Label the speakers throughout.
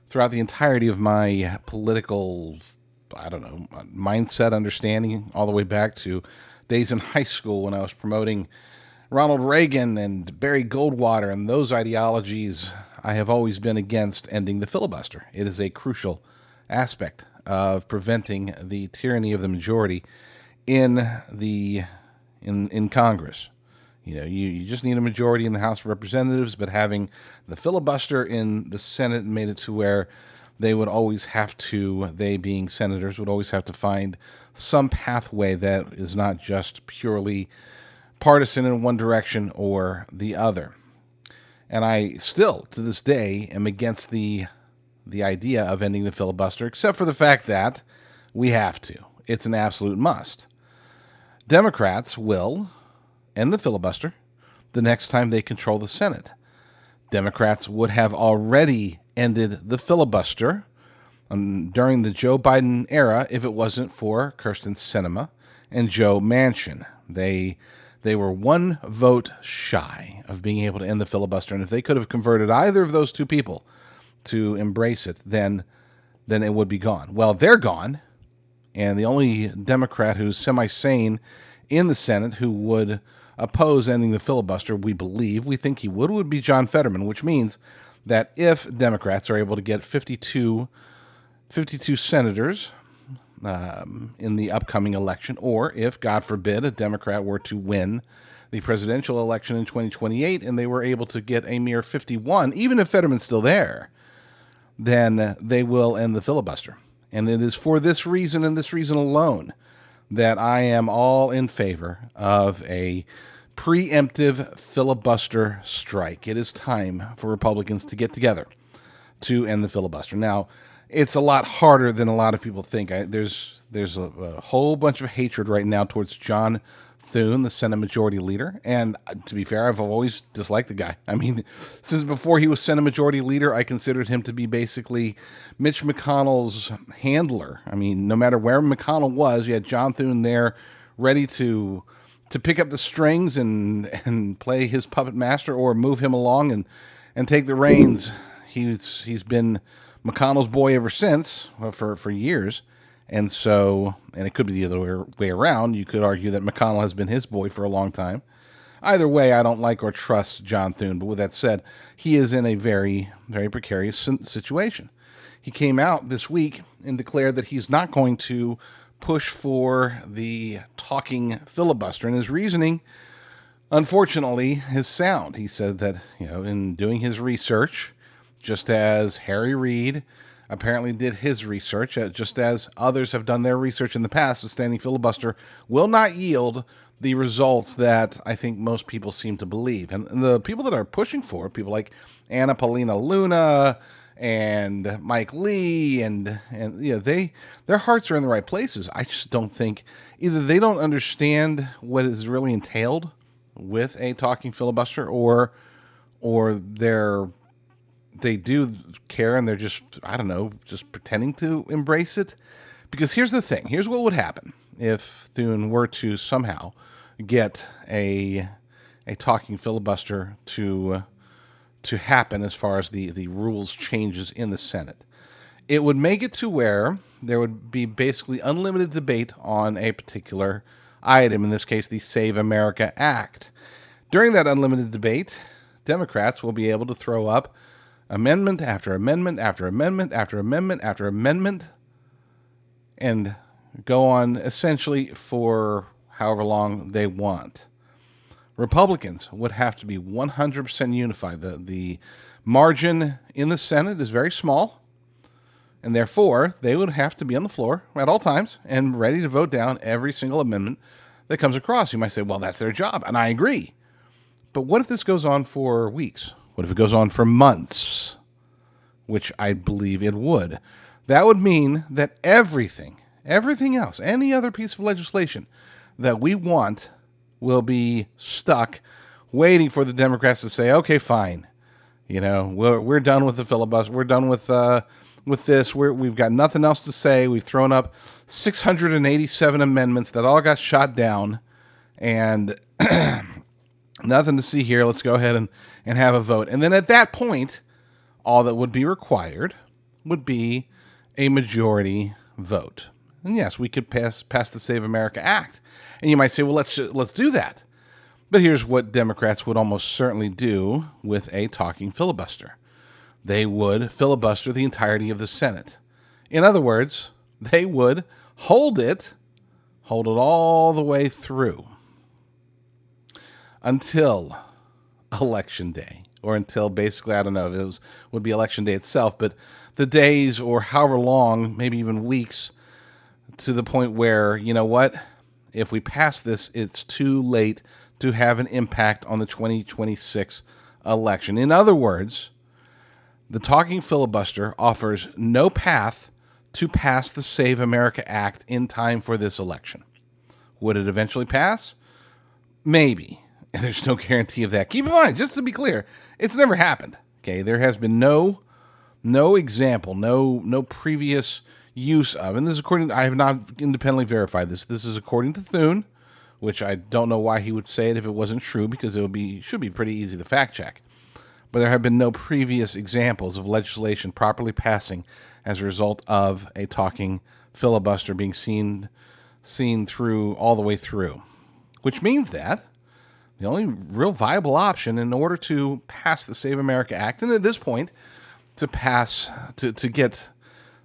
Speaker 1: throughout the entirety of my political, I don't know, mindset understanding, all the way back to days in high school when I was promoting Ronald Reagan and Barry Goldwater and those ideologies. I have always been against ending the filibuster. It is a crucial aspect of preventing the tyranny of the majority in the in Congress. You just need a majority in the House of Representatives, but having the filibuster in the Senate made it to where they being senators, would always have to find some pathway that is not just purely partisan in one direction or the other. And I still, to this day, am against the idea of ending the filibuster, except for the fact that we have to. It's an absolute must. Democrats will end the filibuster the next time they control the Senate. Democrats would have already ended the filibuster during the Joe Biden era if it wasn't for Kyrsten Sinema and Joe Manchin. They were one vote shy of being able to end the filibuster, and if they could have converted either of those two people to embrace it, then it would be gone. Well, they're gone, and the only Democrat who's semi-sane in the Senate who would oppose ending the filibuster, we think he would be John Fetterman, which means that if Democrats are able to get 52 senators in the upcoming election, or if, God forbid, a Democrat were to win the presidential election in 2028 and they were able to get a mere 51, even if Fetterman's still there, then they will end the filibuster. And it is for this reason and this reason alone that I am all in favor of a preemptive filibuster strike. It is time for Republicans to get together to end the filibuster. Now, it's a lot harder than a lot of people think. There's a whole bunch of hatred right now towards John Thune, the Senate Majority Leader. And to be fair, I've always disliked the guy. I mean, since before he was Senate Majority Leader, I considered him to be basically Mitch McConnell's handler. I mean, no matter where McConnell was, you had John Thune there ready to pick up the strings and play his puppet master or move him along and take the reins. He's been McConnell's boy ever since, for years. And it could be the other way around. You could argue that McConnell has been his boy for a long time. Either way, I don't like or trust John Thune. But with that said, he is in a very, very precarious situation. He came out this week and declared that he's not going to push for the talking filibuster. And his reasoning, unfortunately, is sound. He said that, in doing his research, just as Harry Reid apparently did his research, just as others have done their research in the past, the standing filibuster will not yield the results that I think most people seem to believe. And the people that are pushing for it, people like Anna Paulina Luna and Mike Lee, and their hearts are in the right places. I just don't think either they don't understand what is really entailed with a talking filibuster, or they do care and they're just, I don't know, just pretending to embrace it. Because here's the thing. Here's what would happen if Thune were to somehow get a talking filibuster to happen as far as the rules changes in the Senate. It would make it to where there would be basically unlimited debate on a particular item, in this case, the Save America Act. During that unlimited debate, Democrats will be able to throw up amendment after amendment after amendment after amendment after amendment and go on essentially for however long they want. Republicans would have to be 100% unified. The margin in the Senate is very small, and therefore they would have to be on the floor at all times and ready to vote down every single amendment that comes across. You might say, well, that's their job, and I agree. But what if this goes on for weeks? What if it goes on for months? Which I believe it would. That would mean that everything else, any other piece of legislation that we want, will be stuck waiting for the Democrats to say, okay, fine. We're done with the filibuster. We're done with this. We've got nothing else to say. We've thrown up 687 amendments that all got shot down, and nothing to see here. Let's go ahead and have a vote. And then at that point, all that would be required would be a majority vote. And yes, we could pass the Save America Act. And you might say, well, let's do that. But here's what Democrats would almost certainly do with a talking filibuster. They would filibuster the entirety of the Senate. In other words, they would hold it all the way through until Election Day, or until basically, I don't know if it would be Election Day itself, but the days or however long, maybe even weeks, to the point where, you know what, if we pass this, it's too late to have an impact on the 2026 election. In other words, the talking filibuster offers no path to pass the Save America Act in time for this election. Would it eventually pass? Maybe. And there's no guarantee of that. Keep in mind, just to be clear, it's never happened. Okay, there has been no example, no previous use of, and this is according, I have not independently verified this. This is according to Thune, which I don't know why he would say it if it wasn't true, because should be pretty easy to fact check. But there have been no previous examples of legislation properly passing as a result of a talking filibuster being seen through all the way through, which means that the only real viable option in order to pass the Save America Act, and at this point to get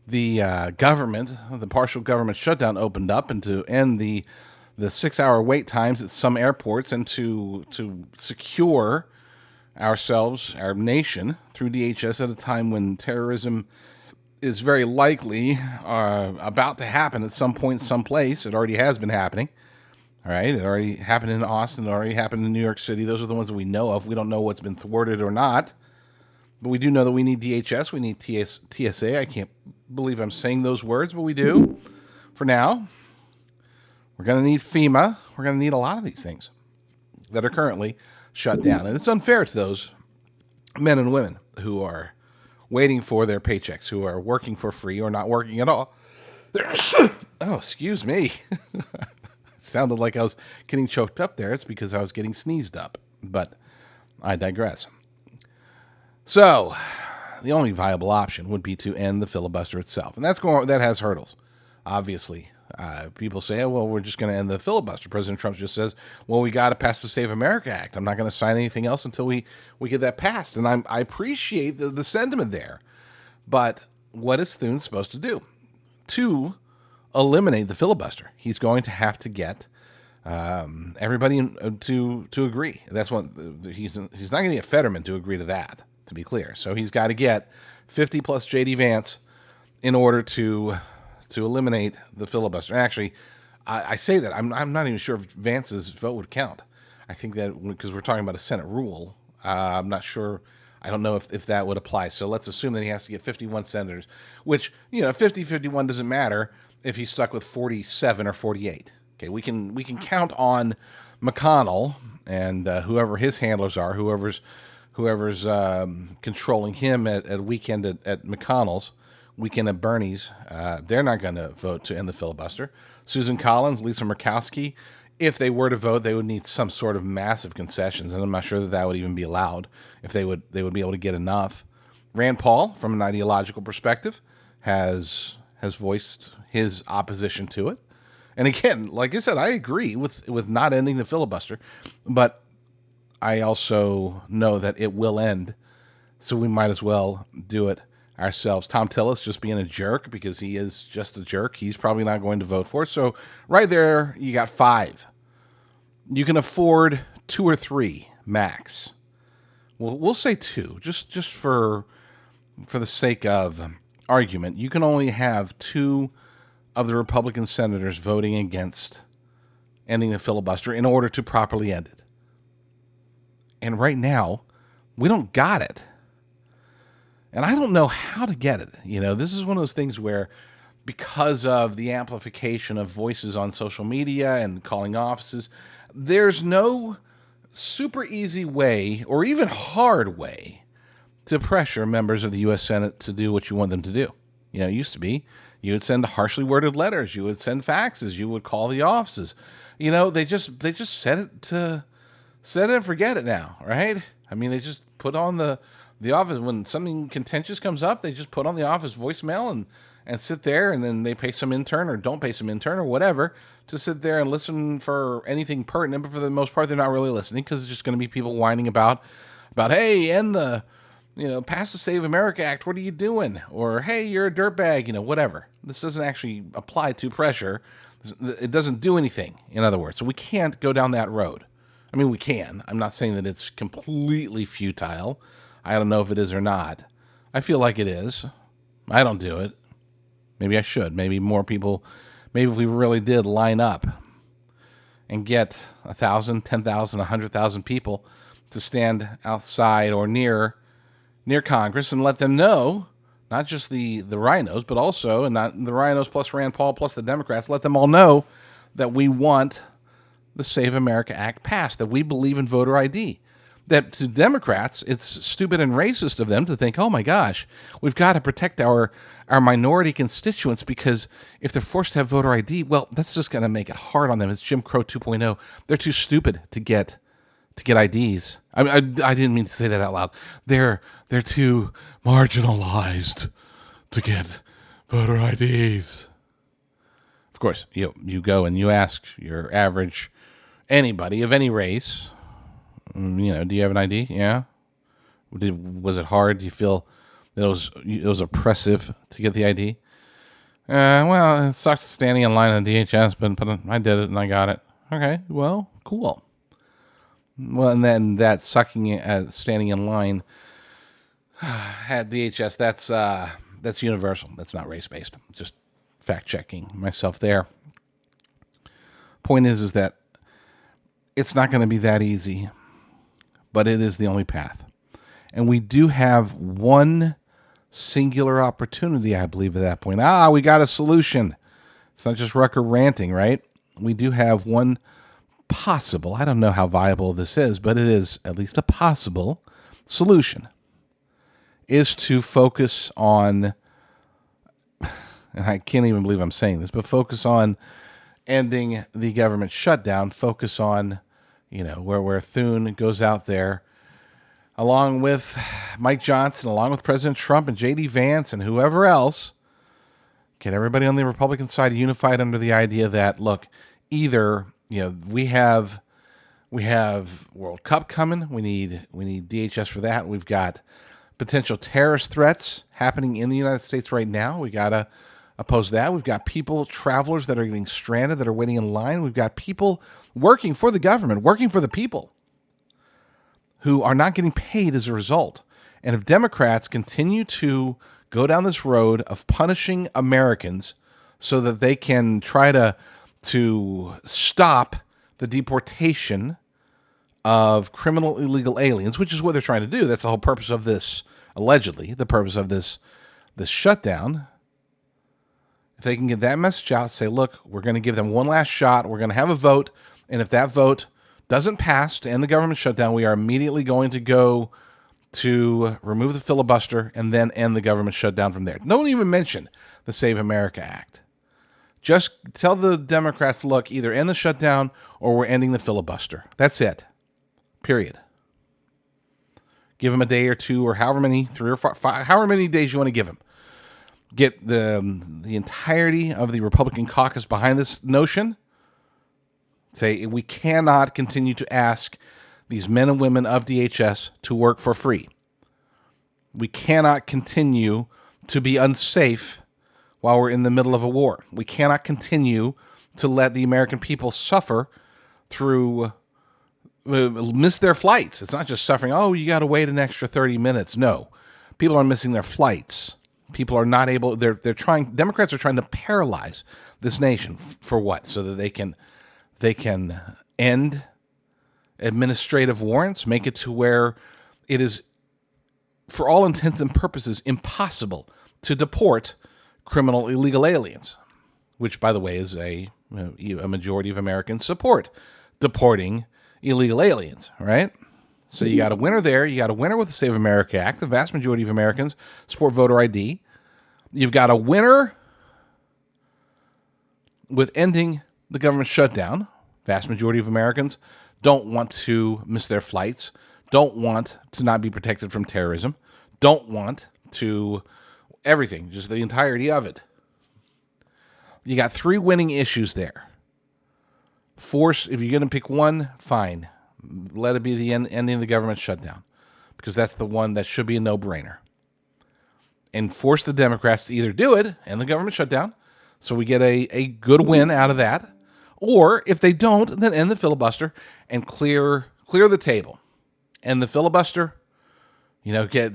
Speaker 1: the government, the partial government shutdown opened up, and to end the 6-hour wait times at some airports, and to secure ourselves, our nation, through DHS at a time when terrorism is very likely about to happen at some point, someplace. It already has been happening. All right, it already happened in Austin. It already happened in New York City. Those are the ones that we know of. We don't know what's been thwarted or not, but we do know that we need DHS. We need TSA. I can't believe I'm saying those words, but we do. For now, we're going to need FEMA. We're going to need a lot of these things that are currently shut down. And it's unfair to those men and women who are waiting for their paychecks, who are working for free or not working at all. Oh, excuse me. Sounded like I was getting choked up there. It's because I was getting sneezed up. But I digress. So, the only viable option would be to end the filibuster itself. And that has hurdles, obviously. People say, oh, well, we're just going to end the filibuster. President Trump just says, well, we got to pass the Save America Act. I'm not going to sign anything else until we get that passed. And I appreciate the sentiment there. But what is Thune supposed to do? To eliminate the filibuster, he's going to have to get everybody to agree. That's what he's not going to get Fetterman to agree to that, to be clear. So he's got to get 50 plus JD Vance in order to eliminate the filibuster. Actually, I say that I'm not even sure if Vance's vote would count. I think that because we're talking about a Senate rule, I'm not sure. I don't know if that would apply. So let's assume that he has to get 51 senators, which, 50-51 doesn't matter if he's stuck with 47 or 48. Okay, we can count on McConnell and whoever his handlers are, whoever's controlling him at weekend at McConnell's, weekend at Bernie's. They're not going to vote to end the filibuster. Susan Collins, Lisa Murkowski, if they were to vote, they would need some sort of massive concessions, and I'm not sure that would even be allowed if they would be able to get enough. Rand Paul, from an ideological perspective, has voiced his opposition to it. And again, like I said, I agree with not ending the filibuster, but I also know that it will end, so we might as well do it ourselves. Tom Tillis just being a jerk because he is just a jerk. He's probably not going to vote for it. So right there, you got 5. You can afford 2 or 3 max. Well, we'll say 2, just for the sake of argument. You can only have 2 of the Republican senators voting against ending the filibuster in order to properly end it. And right now, we don't got it. And I don't know how to get it. This is one of those things where, because of the amplification of voices on social media and calling offices, there's no super easy way or even hard way to pressure members of the U.S. Senate to do what you want them to do. It used to be you would send harshly worded letters, you would send faxes, you would call the offices. They just set it and forget it now, right? I mean, they just put on the The office, when something contentious comes up, they just put on the office voicemail and sit there, and then they pay some intern or don't pay some intern or whatever to sit there and listen for anything pertinent. But for the most part, they're not really listening because it's just going to be people whining about hey, end the, pass the Save America Act. What are you doing? Or hey, you're a dirtbag. Whatever. This doesn't actually apply to pressure. It doesn't do anything. In other words, so we can't go down that road. I mean, we can. I'm not saying that it's completely futile. I don't know if it is or not. I feel like it is. I don't do it. Maybe I should. Maybe more people, maybe if we really did line up and get 1,000, 10,000, 100,000 people to stand outside or near Congress and let them know, not just the rhinos, but also, and not the rhinos plus Rand Paul plus the Democrats, let them all know that we want the Save America Act passed, that we believe in voter ID. That to Democrats, it's stupid and racist of them to think, oh my gosh, we've got to protect our minority constituents because if they're forced to have voter ID, well, that's just going to make it hard on them. It's Jim Crow 2.0. They're too stupid to get IDs. I didn't mean to say that out loud. They're too marginalized to get voter IDs. Of course, you go and you ask your average anybody of any race, do you have an ID? Yeah. Was it hard? Do you feel that it was oppressive to get the ID? Well, it sucks standing in line at the DHS, but I did it and I got it. Okay, well, cool. Well, and then that sucking at standing in line at DHS, that's universal. That's not race-based. Just fact-checking myself there. Point is that it's not going to be that easy, but it is the only path. And we do have one singular opportunity, I believe, at that point. We got a solution. It's not just Rucker ranting, right? We do have one possible, I don't know how viable this is, but it is at least a possible solution, is to focus on, and I can't even believe I'm saying this, but focus on ending the government shutdown, focus on, where Thune goes out there, along with Mike Johnson, along with President Trump and JD Vance and whoever else, get everybody on the Republican side unified under the idea that, look, either we have World Cup coming. We need DHS for that. We've got potential terrorist threats happening in the United States right now. We gotta oppose that. We've got travelers that are getting stranded, that are waiting in line. We've got people working for the government, working for the people, who are not getting paid as a result. And if Democrats continue to go down this road of punishing Americans so that they can try to stop the deportation of criminal illegal aliens, which is what they're trying to do. That's the whole purpose of this, allegedly, the purpose of this shutdown. If they can get that message out, say, look, we're going to give them one last shot. We're going to have a vote. And if that vote doesn't pass to end the government shutdown, we are immediately going to go to remove the filibuster and then end the government shutdown from there. Don't even mention the Save America Act. Just tell the Democrats, look, either end the shutdown or we're ending the filibuster. That's it. Period. Give them a day or two or however many, 3 or 5, however many days you want to give them. Get the entirety of the Republican caucus behind this notion. Say, we cannot continue to ask these men and women of DHS to work for free. We cannot continue to be unsafe while we're in the middle of a war. We cannot continue to let the American people suffer through, miss their flights. It's not just suffering, you got to wait an extra 30 minutes. No. People are missing their flights. People are not able, Democrats are trying to paralyze this nation for what? So that they can end administrative warrants, make it to where it is, for all intents and purposes, impossible to deport criminal illegal aliens, which, by the way, is a majority of Americans support deporting illegal aliens, right? So you got a winner there. You got a winner with the Save America Act. The vast majority of Americans support voter ID. You've got a winner with ending the government shutdown. Vast majority of Americans don't want to miss their flights, don't want to not be protected from terrorism, don't want to everything, just the entirety of it. You got 3 winning issues there. Force, if you're going to pick one, fine. Let it be the ending of the government shutdown, because that's the one that should be a no-brainer. And force the Democrats to either do it and the government shutdown, so we get a good win out of that, or if they don't, then end the filibuster and clear the table. And the filibuster, get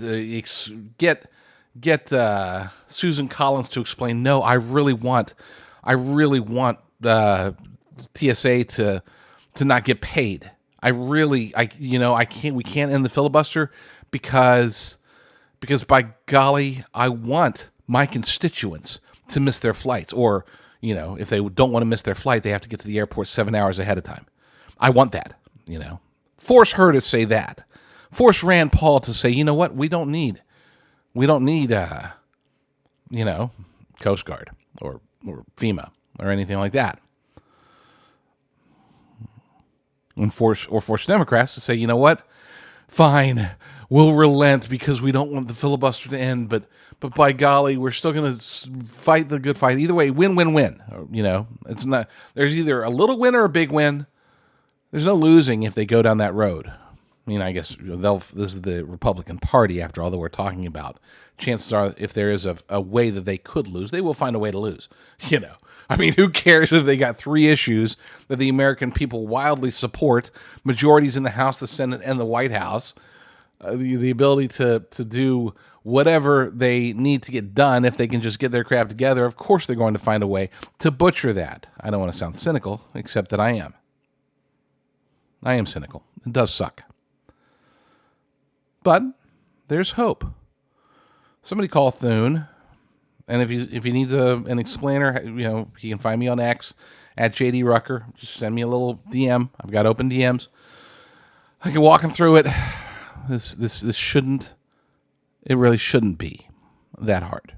Speaker 1: Susan Collins to explain. No, I really want TSA to not get paid. We can't end the filibuster because by golly, I want my constituents to miss their flights, or if they don't want to miss their flight, they have to get to the airport 7 hours ahead of time. I want that. Force her to say that. Force Rand Paul to say, you know what, we don't need Coast Guard or FEMA or anything like that. And force Democrats to say, you know what, fine, we'll relent because we don't want the filibuster to end, but by golly, we're still going to fight the good fight. Either way, win. It's not. There's either a little win or a big win. There's no losing if they go down that road. I guess this is the Republican Party, after all, that we're talking about. Chances are, if there is a way that they could lose, they will find a way to lose. Who cares if they got 3 issues that the American people wildly support, majorities in the House, the Senate, and the White House, the ability to do whatever they need to get done if they can just get their crap together. Of course they're going to find a way to butcher that. I don't want to sound cynical, except that I am. I am cynical. It does suck. But there's hope. Somebody call Thune, and if he needs an explainer, he can find me on X at JD Rucker. Just send me a little DM. I've got open DMs. I can walk him through it. This really shouldn't be that hard.